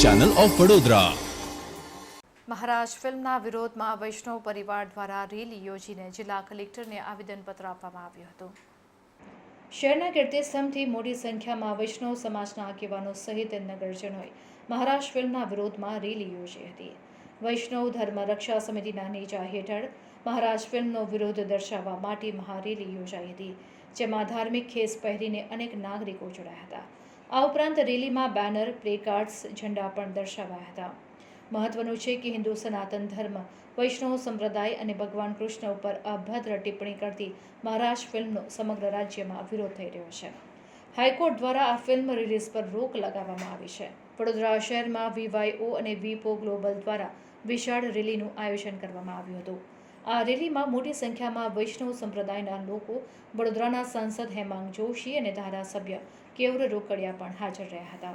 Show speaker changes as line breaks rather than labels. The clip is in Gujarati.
Channel of Vadodara.
મહારાજ ફિલ્મના વિરોધમાં વૈષ્ણવ પરિવાર દ્વારા રેલી યોજીને જિલ્લા કલેક્ટરને આવેદનપત્ર આપવામાં આવ્યું હતું। શહેરના કીર્તિસ્તંભથી મોટી સંખ્યામાં વૈષ્ણવ સમાજના આગેવાનો સહિત નગરજનોએ મહારાજ ફિલ્મના વિરોધમાં રેલી યોજી હતી। વૈષ્ણવ ધર્મ રક્ષા સમિતિના નેજા હેઠળ મહારાજ ફિલ્મનો વિરોધ દર્શાવવા માટે મહારેલી યોજાઈ હતી, જેમાં ધાર્મિક ખેસ પહેરીને અનેક નાગરિકો જોડાયા હતા। આ ઉપરાંત રેલીમાં બેનર, પ્લેકાર્ડ્સ, ઝંડા પણ દર્શાવાયા હતા। મહત્વનું છે કે હિન્દુ સનાતન ધર્મ, વૈષ્ણવ સંપ્રદાય અને ભગવાન કૃષ્ણ ઉપર અભદ્ર ટિપ્પણી કરતી મહારાજ ફિલ્મનો સમગ્ર રાજ્યમાં વિરોધ થઈ રહ્યો છે। હાઈકોર્ટ દ્વારા આ ફિલ્મ રિલીઝ પર રોક લગાવવામાં આવી છે। વડોદરા શહેરમાં VYO અને વિપો ગ્લોબલ દ્વારા વિશાળ રેલીનું આયોજન કરવામાં આવ્યું હતું। આ રેલીમાં મોટી સંખ્યામાં વૈષ્ણવ સંપ્રદાયના લોકો, વડોદરાના સાંસદ હેમાંગ જોશી અને ધારાસભ્ય કેયુર રોકડિયા પણ હાજર રહ્યા હતા।